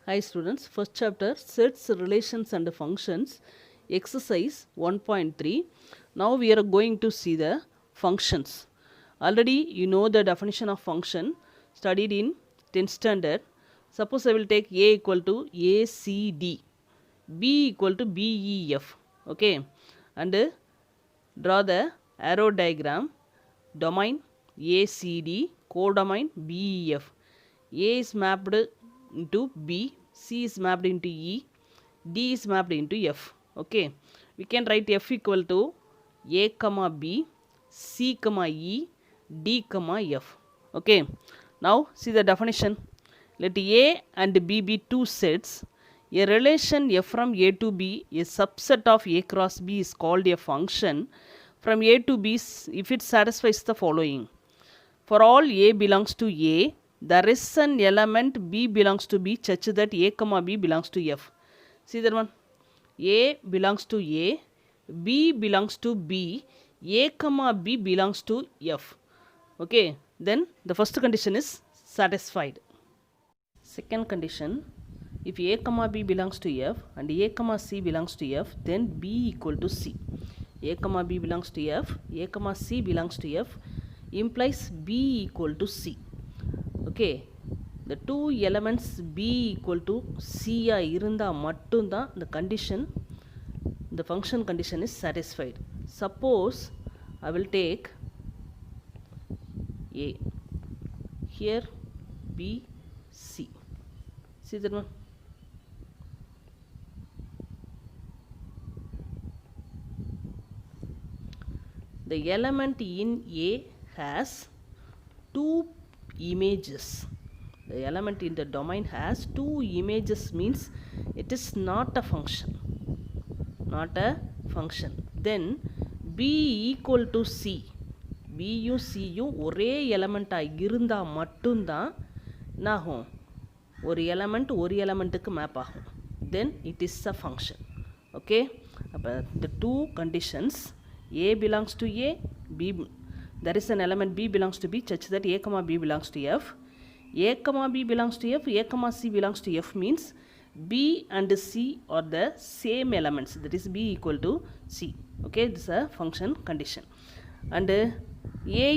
Hi students, first chapter sets, relations and functions, exercise 1.3. Now we are going to see the functions. Already you know the definition of function studied in 10th standard. Suppose I will take A equal to ACD, B equal to BEF, okay, and draw the arrow diagram, domain ACD, codomain BEF. A is mapped into B, C is mapped into E, D is mapped into F. Okay, we can write F equal to A comma B, C comma E, D comma F. Okay, now see the definition. Let A and B be two sets. A relation F from A to B, a subset of A cross B is called a function from A to B if it satisfies the following. For all A belongs to A, there is an element B belongs to B such that A comma B belongs to F. See that one? A belongs to A, B belongs to B, A comma B belongs to F. Okay, then the first condition is satisfied. Second condition, if A comma B belongs to F and A comma C belongs to F, then B equal to C. A comma B belongs to F, A comma C belongs to F implies B equal to C. Okay, the two elements B equal to C irunda mattunda the condition, the function condition is satisfied. Suppose I will take A, here B, C. See that one? The element in A has two images. The element in the domain has two images means it is not a function. Not a function. Then B equal to C. B யும் C யும் ஒரே எலமெண்ட்டாக இருந்தால் மட்டும்தான் என்ன ஆகும், ஒரு எலமெண்ட்டுக்கு map ஆகும். Then it is a function. Okay, அப்போ the two conditions A belongs to A, B, there is an element B belongs to B such that A comma B belongs to F. A comma B belongs to F, A comma C belongs to F means B and C are the same elements, that is B equal to C. Okay, this is a function condition. And A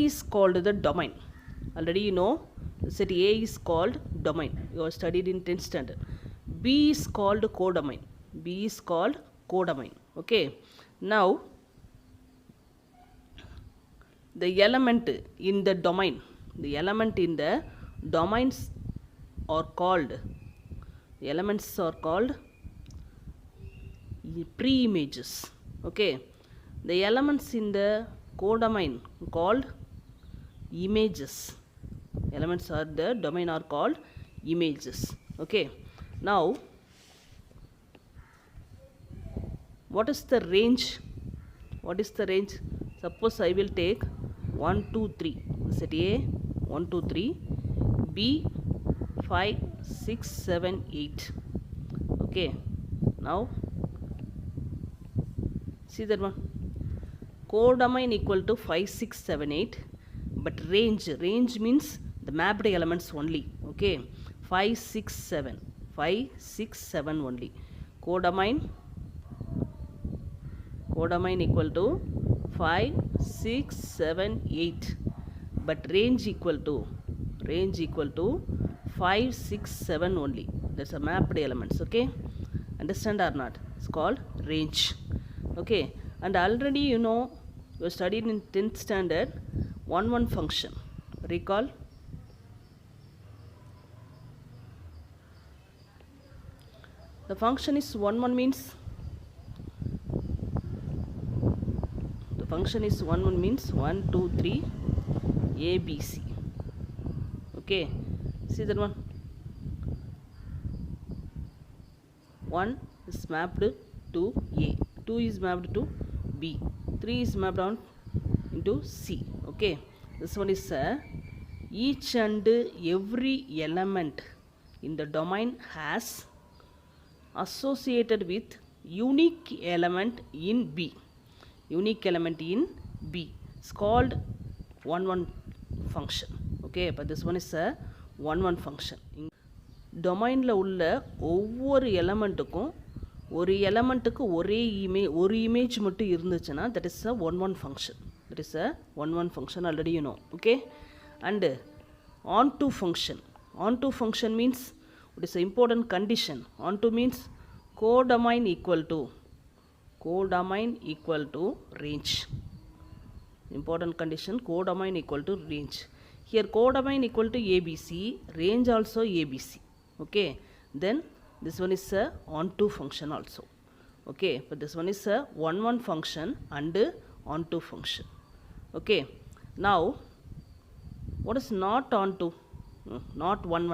is called the domain. Already you know set A is called domain, you have studied in 10th standard. B is called codomain. B is called codomain. Okay, now the element in the domain, the element in the domains are called, the elements are called pre-images. Okay, the elements in the codomain called images. Elements are the domain are called images. Okay, now what is the range? What is the range? Suppose I will take 1 2 3, set A 1 2 3, B 5 6 7 8. Okay, now see that one, codomain equal to 5 6 7 8, but range means the mapped elements only. Okay, 5 6 7, 5 6 7 only. Codomain equal to 5 6 7 8, but range equal to 5 6 7 only. That's a mapped elements. Okay, understand or not? It's called range. Okay, and already you know, you studied in 10th standard 1 function. Recall? The function is 1 means, the function is 1 means 1 2 3 A B C. Okay, see that one, 1 is mapped to A, 2 is mapped to B, 3 is mapped on into C. Okay, this one is each and every element in the domain has associated with unique element in B. Unique element in B is called 1 function. Okay, but this one is a 1 function. டொமைனில் உள்ள ஒவ்வொரு எலமெண்ட்டுக்கும் ஒரு எலமெண்ட்டுக்கு ஒரு image மட்டும் இருந்துச்சுன்னா that is a one function. That is a one function already you know. Okay. And onto function. Onto function means what is the important condition? Onto means codomain equal to range. Important condition, codomain equal to range. Here codomain equal to ABC, range also ABC. Okay. Then this one is a onto function also. Okay. But this one is a one function and onto function. Okay. Now what is not onto? Not one.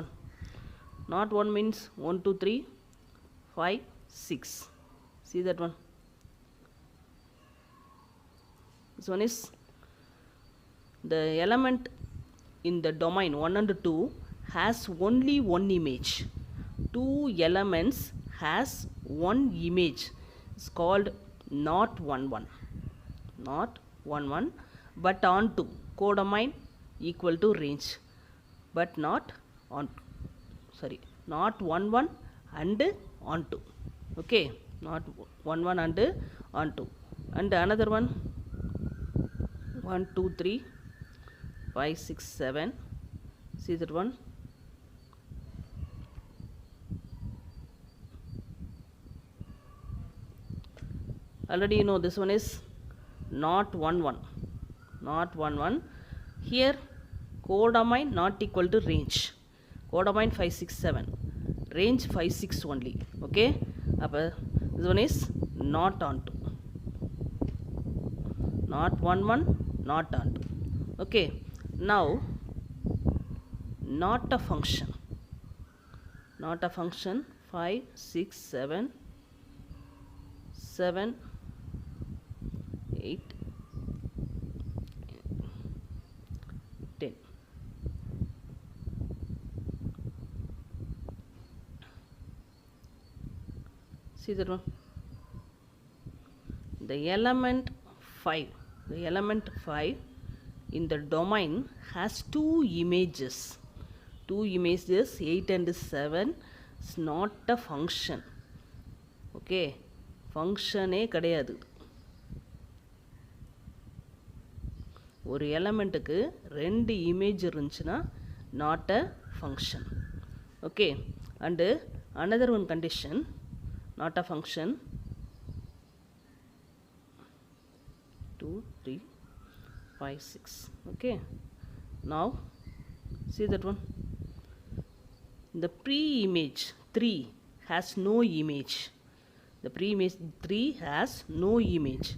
Not one means 1 2 3 5 6. See that one. This one is the element in the domain 1 and 2 has only one image. Two elements has one image. It's called not 1 1. But onto codomain equal to range. But not 1 1 and onto. Okay. Not 1 1 and onto. And another one 1 2 3 5 6 7. See that one. Already you know this one is not 1 1. Here codomain not equal to range. Codomain 5 6 7. Range 5 6 only. Okay. This one is not onto. Not 1 1, not onto. Okay. Now not a function. 5 6 7 8 10. See that one. The element 5 in the domain has two images 8 and 7. It's not a function. Okay. Function கிடையாது. ஒரு எலமெண்ட்டுக்கு ரெண்டு image இருந்துச்சுன்னா not a function. Okay. And another one condition, not a function 2 3 5 6. Okay. Now see that one. The pre-image 3 has no image. The pre-image 3 has no image.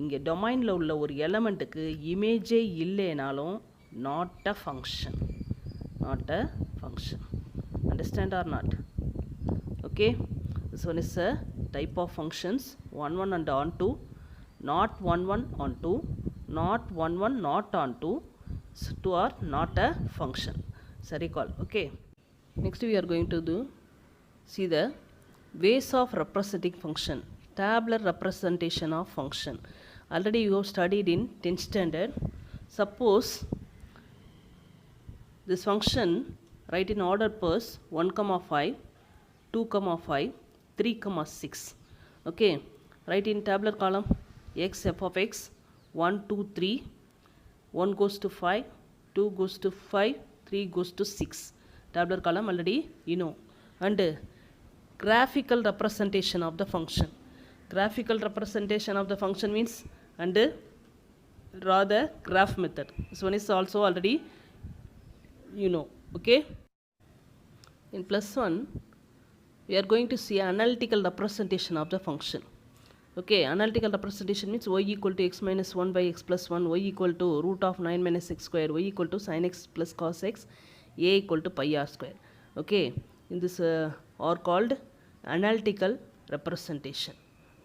இங்கே டொமைனில் உள்ள ஒரு எலமெண்ட்டுக்கு இமேஜே இல்லைனாலும் not a function. Understand or not? Okay. This one is a type of functions 1 1 and onto. Not 1 1 onto. Not 1 1 not onto. So, two are not a function. So recall. Okay. Next we are going to see the ways of representing function. Tabular representation of function. Already you have studied in 10th standard. Suppose this function write in order pairs 1, 5, 2, 5, 3, 6. Okay. Write in tabular column x f of x 1 2 3. 1 goes to 5, 2 goes to 5, 3 goes to 6. Tabular column already you know. And graphical representation of the function. Graphical representation of the function means and draw the graph method. This one is also already you know. Okay. In +1 we are going to see analytical representation of the function. Okay. Analytical representation means y equal to x minus 1 by x plus 1, y equal to root of 9 minus x square, y equal to sin x plus cos x, a equal to pi r square. Okay. In this are called analytical representation.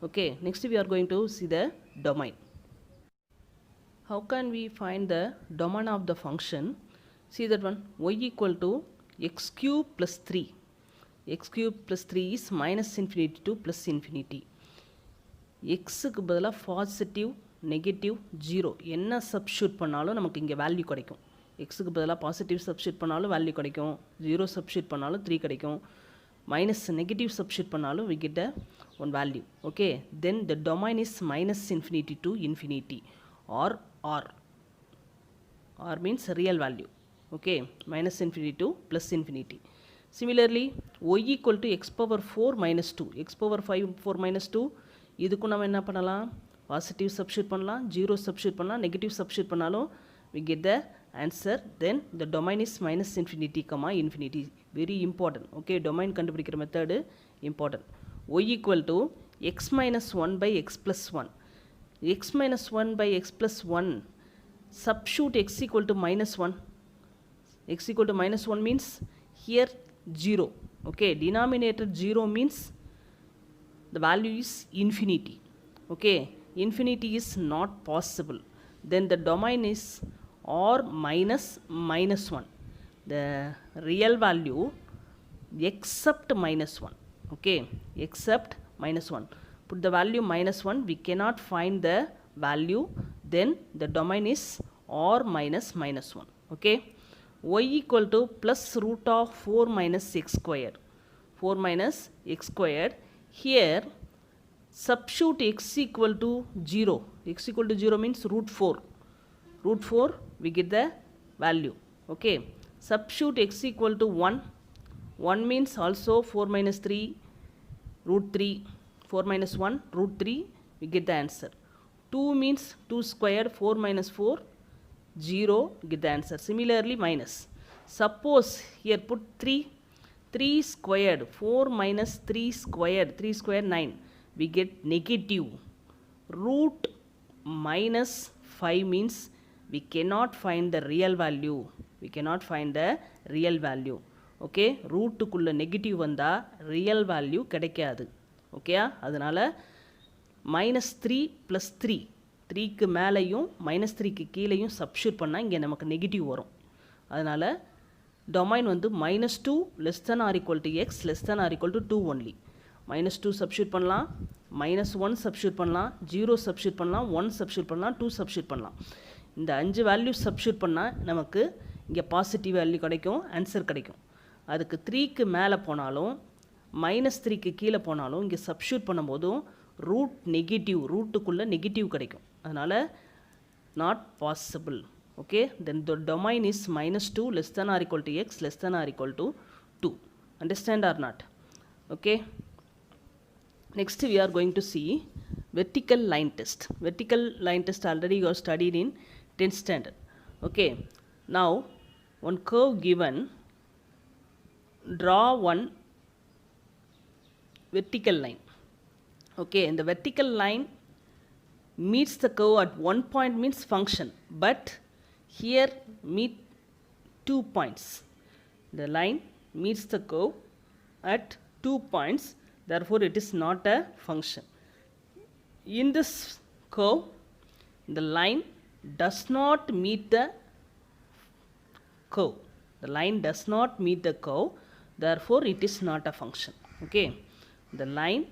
Okay. Next we are going to see the domain. How can we find the domain of the function? See that one. Y equal to x cube plus 3. X cube plus 3 is minus infinity to plus infinity. X க்கு பதிலா positive negative 0 என்ன substitute பண்ணாலும் நமக்கு இங்கே value கிடைக்கும். எக்ஸுக்கு பதிலாக positive substitute பண்ணாலும் வேல்யூ கிடைக்கும், 0 சப்ஸ்டியூட் பண்ணாலும் 3 கிடைக்கும், மைனஸ் நெகட்டிவ் சப்ஸ்டியூட் பண்ணாலும் we get a one value. Okay, then the domain is minus infinity to infinity or r means real value. Okay, minus infinity to plus infinity. Similarly, y equal to x power 4 minus 2, x power 4 minus 2, இதுக்கும் நம்ம என்ன பண்ணலாம், positive substitute பண்ணலாம், 0 substitute பண்ணலாம், negative substitute பண்ணாலும் we get the answer. Then the domain is minus infinity comma infinity. Very important. Okay, domain கண்டுபிடிக்கிற method important. Y equal to x minus 1 by x plus 1. X minus 1 by x plus 1. Substitute x equal to minus 1. X equal to minus 1 means here 0. Okay, denominator 0 means the value is infinity. Okay, infinity is not possible. Then the domain is or minus 1. The real value except minus 1. Okay, except minus 1. Put the value minus 1, we cannot find the value, then the domain is or minus 1. Okay, y equal to plus root of 4 minus x squared. 4 minus x squared. Here substitute x equal to 0. X equal to 0 means root 4. Root 4 we get the value. Okay, substitute x equal to 1. 1 means also 4 minus 3 root 3. 4 minus 1 root 3, we get the answer. 2 means 2 squared, 4 minus 4 0, get the answer. Similarly minus, suppose here put 3 squared, 4 minus 3 squared, 3 squared 9, we get negative. Root minus 5 means we cannot find the real value. We cannot find the real value. Okay, ரூட்டுக்குள்ள negative வந்தால் real value கிடைக்காது. Okay, அதனால் minus 3 plus 3, 3க்கு மேலேயும் minus 3க்கு கீழேயும் substitute பண்ணால் இங்கே நமக்கு நெகட்டிவ் வரும். அதனால் டொமைன் வந்து minus 2 less than or equal to X less than or equal to 2 only. Minus 2 substitute பண்ணலாம், மைனஸ் 1 சப்ஸ்டியூட் பண்ணலாம், 0 சப்ஸ்டியூட் பண்ணலாம், 1 சப்ஸ்டியூட் பண்ணலாம், 2 சப்ஸ்டியூட் பண்ணலாம். இந்த 5 வேல்யூ சப்ஸ்டியூட் பண்ணால் நமக்கு இங்கே பாசிட்டிவ் வேல்யூ கிடைக்கும், ஆன்சர் கிடைக்கும். அதுக்கு 3க்கு மேலே போனாலும் மைனஸ் 3க்கு கீழே போனாலும் இங்கே சப்ஸ்டியூட் பண்ணும்போதும் ரூட் நெகட்டிவ், ரூட்டுக்குள்ளே நெகட்டிவ் கிடைக்கும். அதனால் not possible. Okay, then the domain is minus 2 less than or equal to x less than or equal to 2. Understand or not? Okay, next we are going to see vertical line test. Vertical line test already you have studied in 10th standard. Okay, now one curve given, draw one vertical line. Okay, and the vertical line meets the curve at one point means function, but here meet 2 points. The line meets the curve at 2 points, therefore it is not a function. In this curve, the line does not meet the curve. The line does not meet the curve, therefore it is not a function. Okay, the line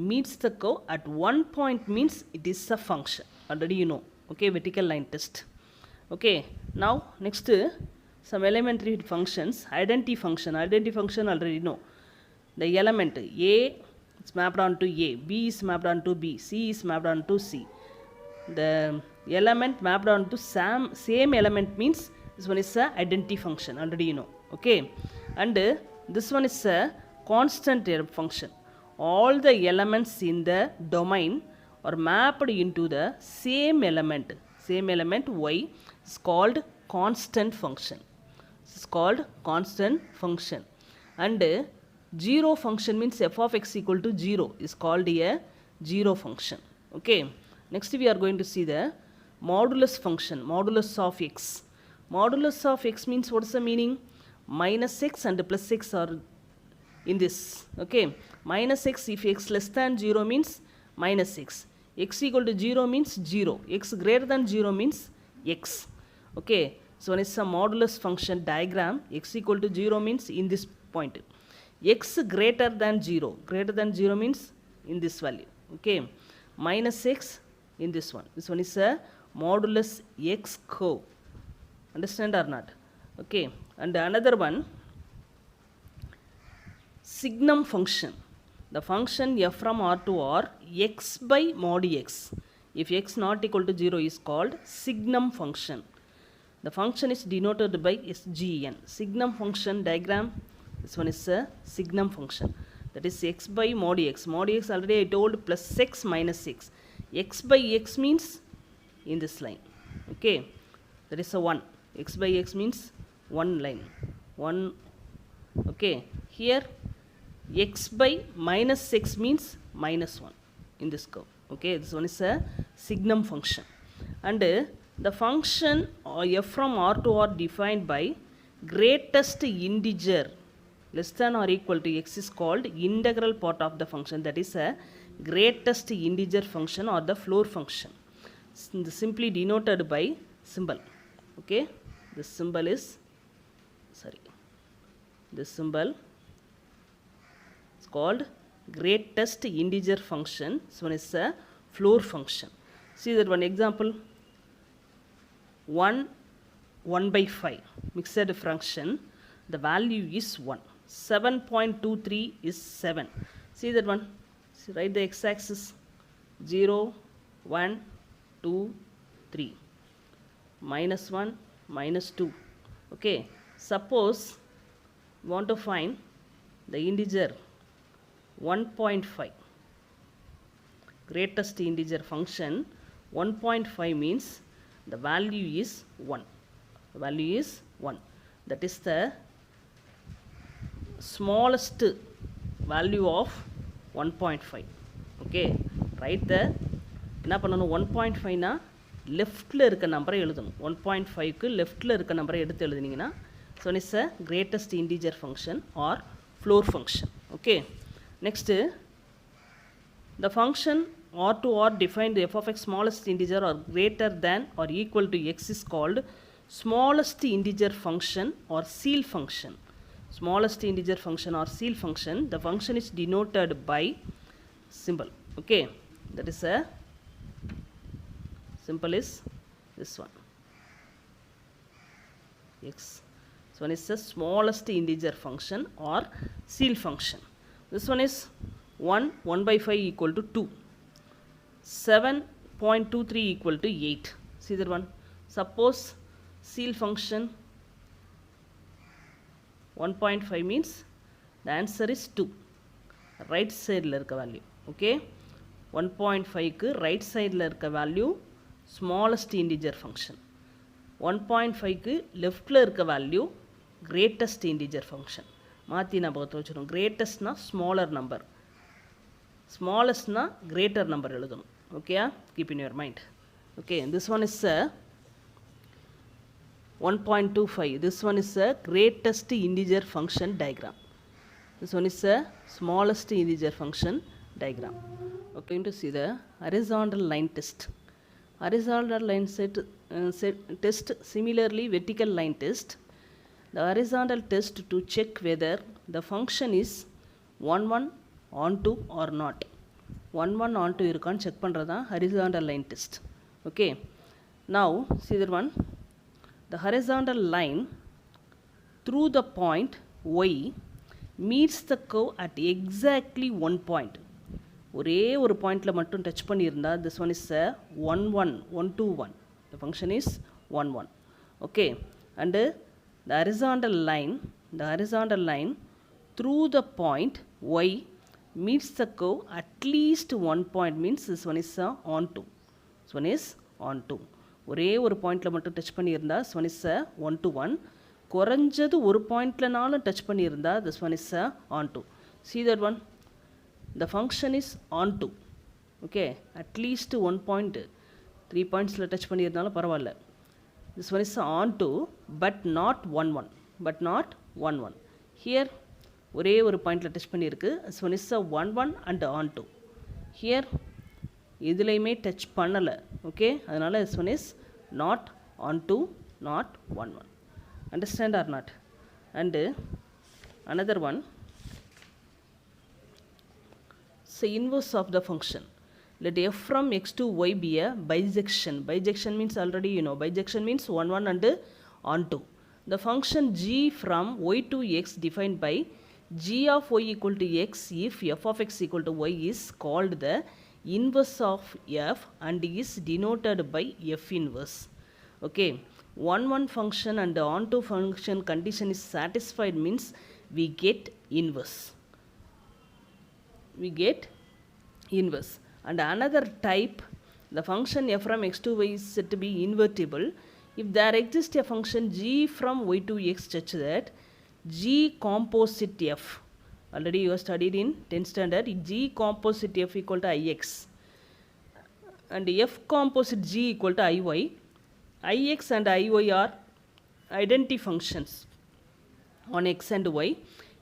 meets the curve at one point means it is a function. Already you know. Okay, vertical line test. Okay, now next some elementary functions. Identity function. Identity function already know. The element a is mapped onto a, b is mapped onto b, c is mapped onto c. The element mapped onto same element means this one is a identity function. Already you know. Okay, and this one is a constant function. All the elements in the domain are mapped into the same element. Same element y is called constant function. This is called constant function. And 0 function means f of x equal to 0 is called a 0 function. Okay, next we are going to see the modulus function. Modulus of x. Modulus of x means what is the meaning? Minus x and plus x are in this. Okay, minus x, if x less than 0 means minus x. X equal to 0 means 0. X greater than 0 means x. Okay, so one is a modulus function diagram. X equal to 0 means in this point. X greater than 0. Greater than 0 means in this value. Okay, minus x in this one. This one is a modulus x curve. Understand or not? Okay, and another one, signum function. The function f from R to R, x by mod x. If x not equal to 0 is called signum function. The function is denoted by SGN. Signum function diagram, this one is a signum function. That is x by mod x. Mod x already I told plus x minus x. X by x means in this line. Okay, that is a 1. X by x means one line. 1. Okay, here x by minus x means minus 1 in this curve. Okay, this one is a signum function. And the function f from R to R defined by greatest integer less than or equal to x is called integral part of the function. That is a greatest integer function or the floor function. Simply denoted by symbol. Okay, this symbol is, this symbol is called greatest integer function. This one is a floor function. See that one example, 1 by 5 mixed fraction, the value is 1. 7.23 is 7. See that one, see, write the x-axis, 0, 1, 2, 3, minus 1, minus 2. Okay, suppose we want to find the integer 1.5. Greatest integer function 1.5 means the value is 1. The value is 1. That is the smallest value of 1.5. Okay, write the என்ன பண்ணணும் 1.5 னா லெஃப்ட்ல இருக்க நம்பரை எழுதணும். 1.5 க்கு லெஃப்ட்ல இருக்க நம்பரை எடுத்து எழுதினீங்கன்னா so it is a greatest integer function or floor function. Okay, next the function R to R defined f of x smallest integer or greater than or equal to x is called smallest integer function or seal function. Smallest integer function or seal function, the function is denoted by symbol. Okay, that is a symbol is this one, x. This one is the smallest integer function or seal function. This one is 1 by 5 equal to 2. 7.23 equal to 8. See that one. Suppose seal function 1.5 means the answer is 2. Right side la irukka value. Okay, 1.5 க்கு right side la irukka value smallest integer function. 1.5 க்கு left la irukka value greatest integer function. மாத்தி ஞாபகத்துல வச்சுக்கணும். greatest na smaller number, smallest na greater number எழுதணும். Okay, keep in your mind. Okay, this one is a 1.25. This one is a greatest integer function diagram. This one is a smallest integer function diagram. Okay, going to see the horizontal line test. Horizontal line test, similarly vertical line test. The horizontal test to check whether the function is 1 onto or not. 1 onto irukkan check பண்றதா horizontal line test. Okay, now see that one, the horizontal line through the point y meets the curve at exactly one point. ஒரே ஒரு பாயிண்ட்ல மட்டும் touch பண்ணியிருந்தா this one is a 121. The function is 11. Okay, and the horizontal line through the point y meets the curve at least one point means this one is onto. This one is onto. ஒரே ஒரு பாயிண்ட்ல மட்டும் touch பண்ணியிருந்தா this one is 1 to 1. குறைஞ்சது ஒரு பாயிண்ட்லனாலும் touch பண்ணியிருந்தா this one is onto. See that one, the function is onto. Okay, at least 1 point, 3 pointsல touch பண்ணியிருந்தாலும் பரவாயில்ல. This one is onto but not 1. Here ஒரே ஒரு பாயிண்ட்ல டச் பண்ணியிருக்கு. This one is 1 and onto. Here இதுலையுமே touch பண்ணலை. Okay, அதனால் this one is not onto, not 1. Understand or not? And another one, say inverse of the function. Let f from x to y be a bijection. Bijection means already you know. Bijection means 1 and onto. The function g from y to x defined by g of y equal to x if f of x equal to y is called the inverse of f and is denoted by f inverse. Okay, one function and the onto function condition is satisfied means we get inverse. We get inverse. And another type, the function f from x to y is said to be invertible if there exists a function g from y to x such that g composite f, already you have studied in 10th standard, g composite f equal to ix and f composite g equal to iy. Ix and iy are identity functions on x and y.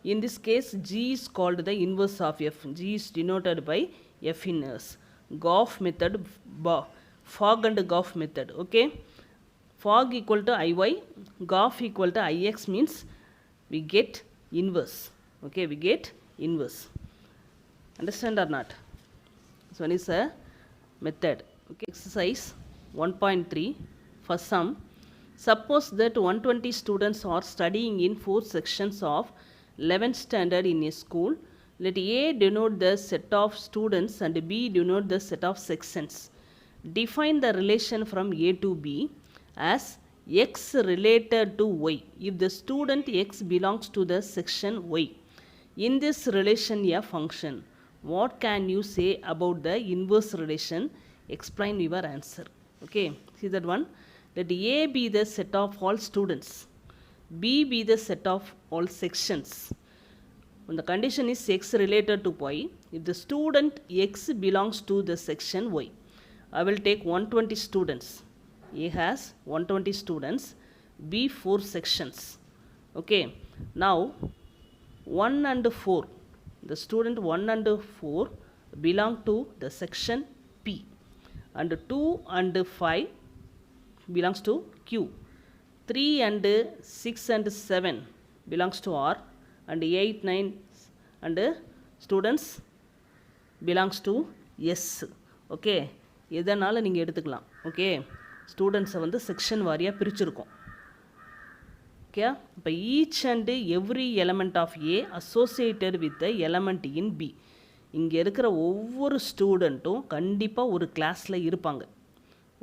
In this case, g is called the inverse of f. G is denoted by f inverse. Goff method, Fogg and Goff method. Okay, Fogg equal to iy, Goff equal to ix means we get inverse. Okay, we get inverse. Understand or not? This one is a method. Okay, exercise 1.3 for sum. Suppose that 120 students are studying in 4 sections of 11th standard in a school. Let A denote the set of students and B denote the set of sections. Define the relation from A to B as x related to y if the student x belongs to the section y. In this relation a function. What can you say about the inverse relation? Explain your answer. Okay, see that one. Let A be the set of all students, B be the set of all sections. When the condition is x related to y, if the student x belongs to the section y, I will take 120 students. A has 120 students, B 4 sections. Okay, now 1 and 4, the student 1 and 4 belong to the section P, and 2 and 5 belongs to Q. 3 and 6 and 7 belongs to R, and 8, 9 and students belongs to S. Okay, எதனால நீங்கள் எடுத்துக்கலாம். Okay, ஸ்டூடெண்ட்ஸை வந்து section வாரியாக பிரிச்சுருக்கோம். Okay, இப்போ each and every element of A associated with the element in B. இங்கே இருக்கிற ஒவ்வொரு ஸ்டூடெண்ட்டும் கண்டிப்பாக ஒரு கிளாஸில் இருப்பாங்க.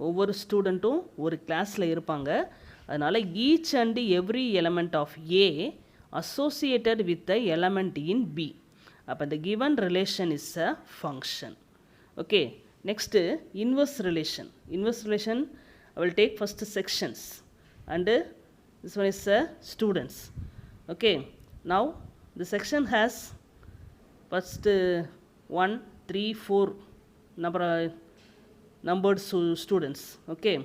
ஒவ்வொரு ஸ்டூடெண்ட்டும் ஒரு கிளாஸில் இருப்பாங்க. அதனால் each and every element of A associated with the element in B. அப்போ the given relation is a function. Okay, next inverse relation. Inverse relation, I will take first sections and this one is students. Okay, now the section has first 1, 3, 4 numbered students. Okay,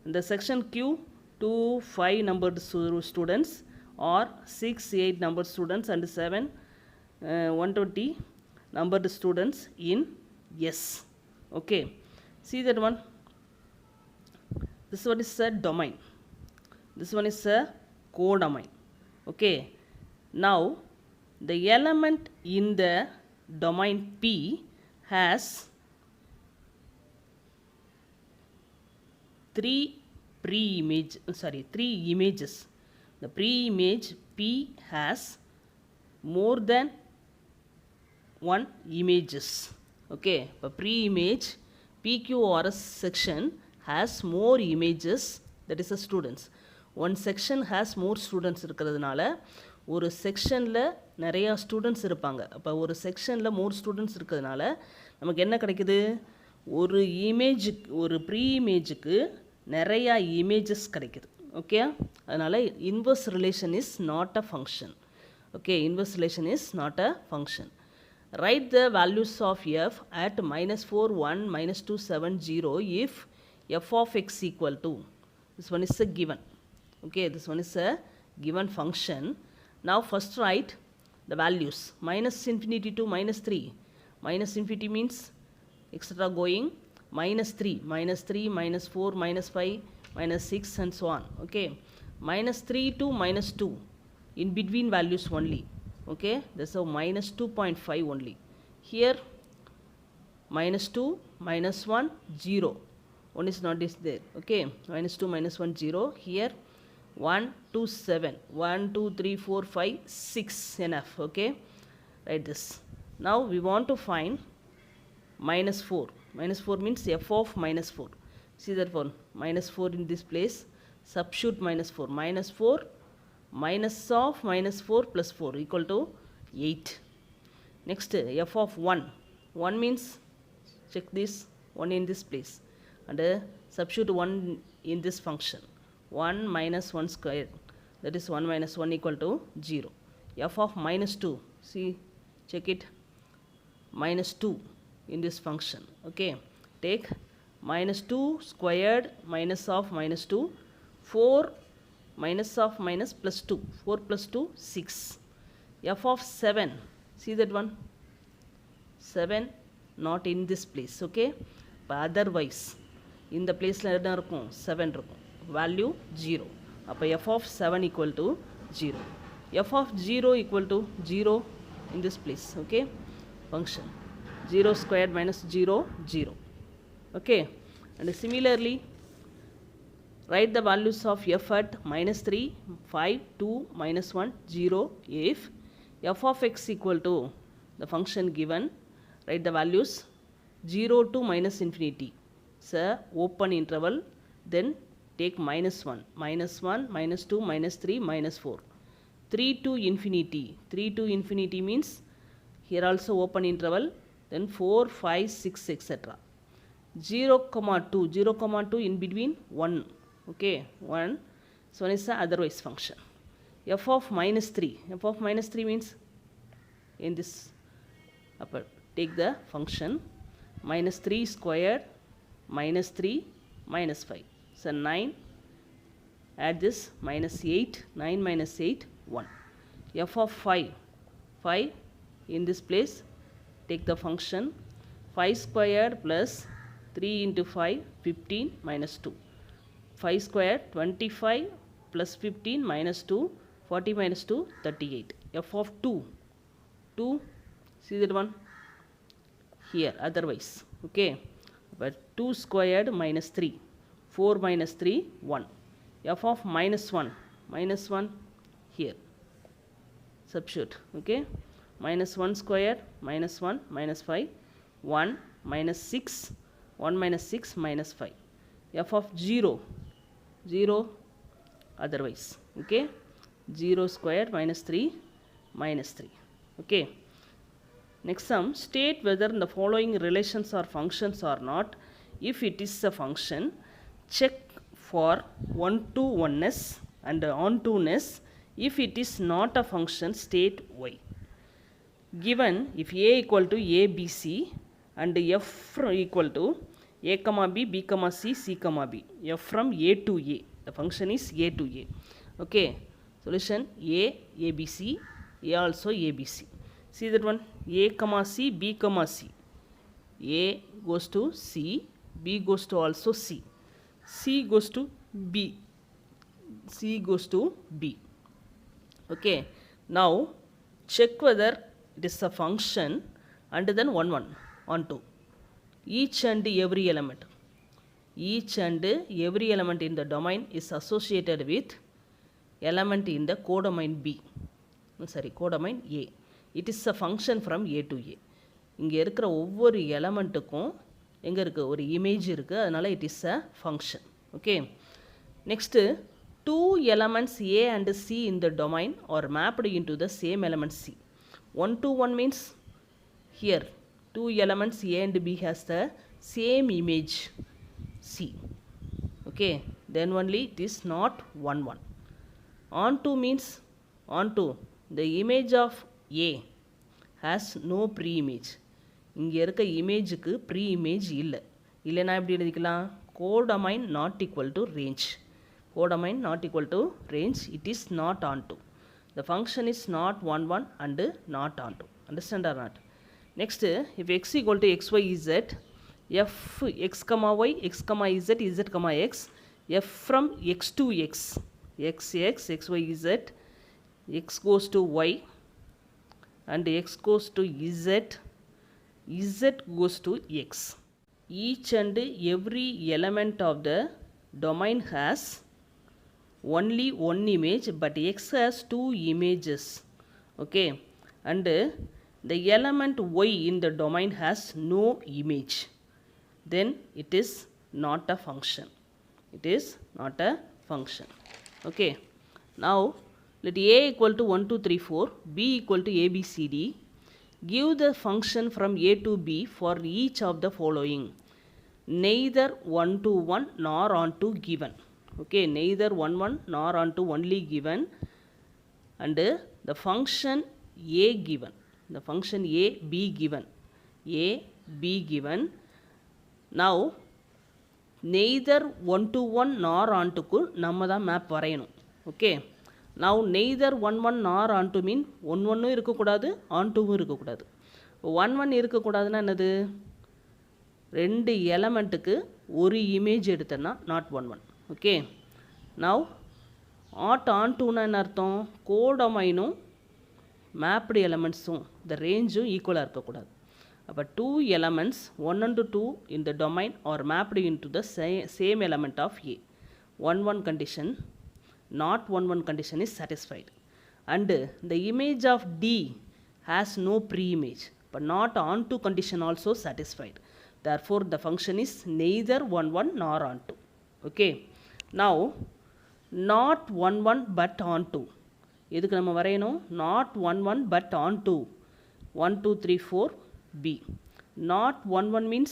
in the section Q 2, 5 numbered students, or 6, 8 numbered students and 7, 120 numbered students in S. Okay, see that one. This one is a domain. This one is a codomain. Okay, now the element in the domain P has 3 images. The pre-image P has more than 1 images. Okay, but pre-image PQRS section has more images, that is the students. One section has more students இருக்கிறதுனால ஒரு செக்ஷனில் நிறையா students இருப்பாங்க. அப்போ ஒரு செக்ஷனில் மோர் students இருக்கிறதுனால நமக்கு என்ன கிடைக்குது? ஒரு இமேஜுக்கு, ஒரு ப்ரீ இமேஜுக்கு நிறையா இமேஜஸ் கிடைக்குது. Okay, அதனால் inverse relation is not a function. Okay, inverse relation is not a function. Write the values of f at -4, 1, -2, 7, 0 if f of x equal to, this one is a given. Okay, this one is a given function. Now first write the values. -infinity to -3. -infinity means etc. going. -3, -3, -4, -5, -6 and so on. Okay, -3 to -2, in between values only. Okay, that's a -2.5 only. Here -2, -1, 0. One is not is there. Okay, -2, -1, 0. Here 1 2 7 1 2 3 4 5 6 enough. Okay, write this. Now we want to find minus 4. Minus 4 means f of minus 4. See that one, minus 4 in this place, substitute minus 4. Minus 4 minus of minus 4 plus 4 equal to 8. Next, f of 1. 1 means, check this, 1 in this place, and substitute 1 in this function. 1 minus 1 square, that is 1 minus 1 equal to 0. F of minus 2, see, check it, minus 2 in this function. Okay, take minus 2 squared minus of minus 2, 4 minus of minus plus 2, 4 plus 2 6. F of 7, see that one, 7 not in this place. Okay, but otherwise in the place la enna irukum, 7 irukum, value 0. அப்போ f of 7 equal to 0. f of 0 equal to 0 in this place. Okay, function 0 squared minus 0 0. Okay, and similarly write the values of f at minus 3 5 2 minus 1 0 if f of x equal to the function given. Write the values 0 to minus infinity. So open interval, then take minus 1 minus 2 minus 3 minus 4. 3 to infinity. 3 to infinity means here also open interval, then 4 5 6 etc. 0 comma 2, 0 comma 2 in between 1. Okay, 1. So one is the otherwise function. F of minus 3. F of minus 3 means in this upper, take the function minus 3 squared minus 3 minus 5. So 9, add this minus 8, 9 minus 8 1. F of 5, 5 in this place, take the function 5 squared plus 3 into 5 15 minus 2. 5 squared 25 plus 15 minus 2 40 minus 2 38. F of 2, 2, see that one here otherwise. Okay, but 2 squared minus 3, 4 minus 3 1. F of minus 1 here substitute. Okay, minus 1 squared minus 1 minus 5 1 minus 6 1 minus 6 minus 5. F of 0 otherwise. Okay, 0 squared minus 3 minus 3. Okay, next sum, state whether the following relations are functions or not. If it is a function, check for 1 to 1ness and on 2ness. If it is not a function, state why. Given if a equal to a b c and f equal to a comma b, b comma c, c comma b, f from a to a, the function is a to a. Okay, solution a b c, a also a b c. See that one, a comma c, b comma c, a goes to c, b goes to also c, c goes to b, c goes to b. Okay, now check whether it is a function and then 1 1 on 2. Each and every element in the domain is associated with element in the codomain b, codomain a. It is a function from a to a. இங்கே இருக்கிற ஒவ்வொரு எலமெண்ட்டுக்கும் எங்கே இருக்குது, ஒரு image இருக்குது, அதனால் it is a function. Okay, next, 2 elements a and c in the domain are mapped into the same element c. 1 to 1 means here 2 elements a and b has the same image c. Okay, then only it is not 1 1. On 2 means, on 2 the image of a has no pre-image. இங்கே இருக்க இமேஜுக்கு pre image இல்லைன்னா எப்படி எழுதிக்கலாம், codomain not equal to range. Codomain not equal to range, it is not on 2. The function is not 1 1 and not on 2. Understand or not? Next, if x equal to x y z, f x comma y, x comma z, z comma x, f from x to x, x y z, x goes to y and x goes to z, z goes to x. Each and every element of the domain has only one image, but X has two images. Okay, and the element Y in the domain has no image, then it is not a function. It is not a function. Okay, now let A equal to 1 2 3 4, B equal to A B C D. Give the function from A to B for each of the following: neither 1 to 1 nor on to given. Okay, neither 1 1 nor on to only given, and the function A given, the function A B given, A B given. Now neither 1 to 1 nor on to க்கு நம்ம தான் map வரையணும். Okay, now neither 1 1 nor on to mean 1 1 இருக்கக்கூடாது, on 2 இருக்கக்கூடாது. 1 1 இருக்கக்கூடாதுன்னா என்னது? ரெண்டு எலமெண்ட்டுக்கு ஒரு image எடுத்தேன்னா நாட் 1 1. ஓகே, now ஆட் ஆன் டூனா என்ன அர்த்தம்? கோடமைனும் மேப்டு எலமெண்ட்ஸும் இந்த ரேஞ்சும் ஈக்குவலாக இருக்கக்கூடாது. அப்போ two elements 1 and 2 in the domain are mapped into the same element of A. 1 1 condition, not 1 1 condition is satisfied, and the image of D has no pre-image, but not onto condition also satisfied. Therefore the function is neither 1 1 nor onto. Okay, now not 1 1 but onto, இதுக்கு நம்ம வரையணும் not 1 1 but onto 1 2 3 4 B. Not 1 1 means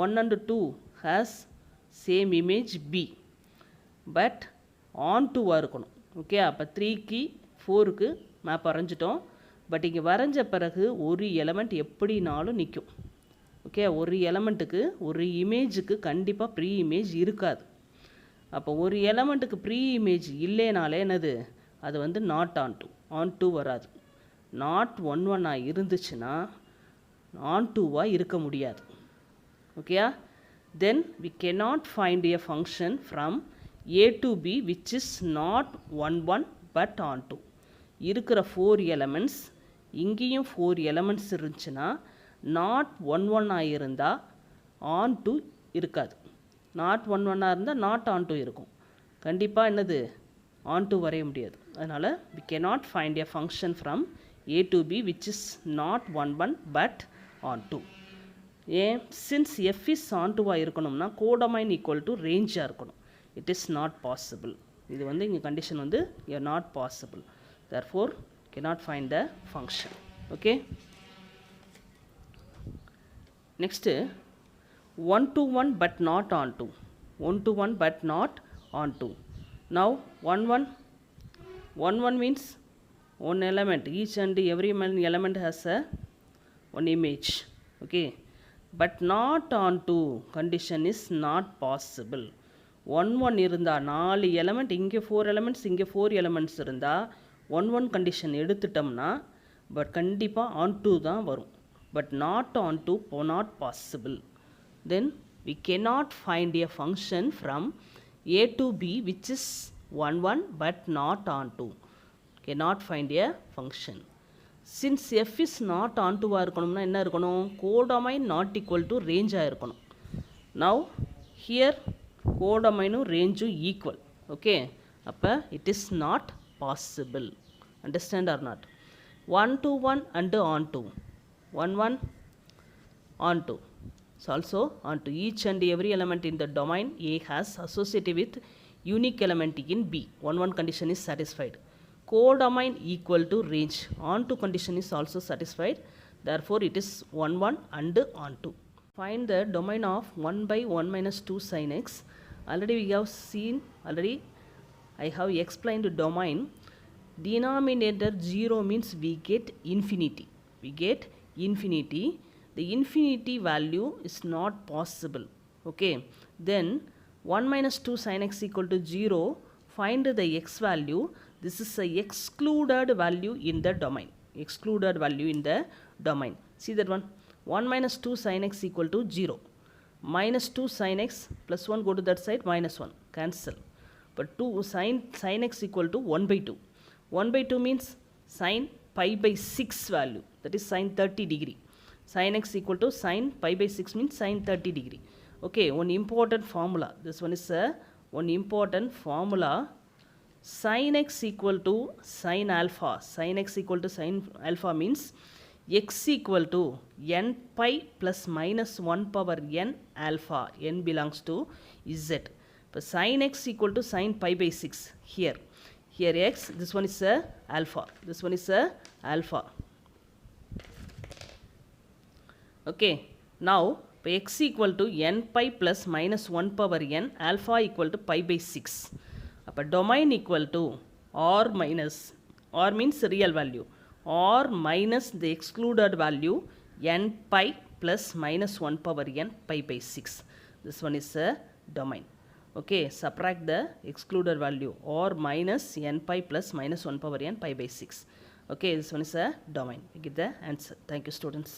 1 and 2 has same image B, but on to இருக்கணும். Okay, அப்போ 3க்கு 4க்கு map வரைஞ்சிட்டோம். But இங்கே வரைஞ்ச பிறகு ஒரு element எப்படினாலும் நிற்கும். ஓகே, ஒரு எலமெண்ட்டுக்கு ஒரு இமேஜுக்கு கண்டிப்பாக ப்ரீ இமேஜ் இருக்காது. அப்போ ஒரு எலமெண்ட்டுக்கு ப்ரீ இமேஜ் இல்லைனாலே என்னது? அது வந்து நாட் ஆன் டூ வராது. நாட் 1 1 இருந்துச்சுன்னா on 2 இருக்க முடியாது. ஓகேயா, then we cannot find a function from A to B which is not 1 1 but on 2. இருக்கிற 4 elements, இங்கேயும் 4 elements இருந்துச்சுன்னா not 1 1 இருந்தால் on 2 இருக்காது. not 1 1 இருந்தால் not on 2 இருக்கும். கண்டிப்பாக என்னது? on 2 வரைய முடியாது. அதனால் we cannot find a function from A to B which is not 1 1 but on 2. ஏன்? சின்ஸ் எஃப் இஸ் ஆன் டூவாக இருக்கணும்னா கோடமைன் ஈக்குவல் டு ரேஞ்சாக இருக்கணும். It is not possible. இது வந்து இங்கே கண்டிஷன் வந்து not possible. therefore cannot find the function. Okay, next 1 to 1 but not on 2, 1 to 1 but not on 2. now 1 1 means one element, each and every element has a one image. Okay, but not on 2 condition is not possible. 1 1 இருந்தா 4 element, இங்கே 4 elements, இங்கே 4 elements இருந்தா 1 1 condition எடுத்துட்டோம்னா but கண்டிப்பாக on 2 தான் வரும். but not on 2 not possible. then we cannot find a function from A to B which is 1 1 but not on 2. cannot find a function. Since F is not ஆன் டூவாக இருக்கணும்னா என்ன இருக்கணும்? Codomain not equal to ரேஞ்சாக இருக்கணும். Now here கோடமைனும் ரேஞ்சும் equal. Okay, அப்போ it is not possible. Understand or not? 1 to 1 and on 2, 1 1 on 2 is also on to each and every element in the domain A has associated with unique element in B. 1 1 condition is satisfied. Codomain equal to range, on to condition is also satisfied. Therefore it is 1 1 and on 2. Find the domain of 1 by 1 minus 2 sin x. Already we have seen, I have explained the domain. Denominator 0 means we get infinity. The infinity value is not possible. Okay, then 1 minus 2 sin x equal to 0. Find the x value. This is a excluded value in the domain. See that one? 1 minus 2 sin x equal to 0. Minus 2 sin x plus 1 go to that side, minus 1. Cancel. But 2 sin x equal to 1 by 2. 1 by 2 means sin pi by 6 value. That is sin 30 degree. Sin x equal to sin pi by 6 means sin 30 degree. Okay, one important formula. This one is one important formula. Sin x equal to sin alpha. Sin x equal to sin alpha means x equal to n pi plus minus 1 power n alpha. N belongs to z. But sin x equal to sin pi by 6 here. Here x, this one is a alpha. This one is a alpha. Okay. Now x equal to n pi plus minus 1 power n alpha equal to pi by 6. அப்போ domain equal to r minus, r means real value, r minus the excluded value n pi plus minus 1 power n pi by 6. This one is a domain. Okay, subtract the excluded value r minus n pi plus minus 1 power n pi by 6. Okay, this one is a domain. We get the answer. Thank you, students.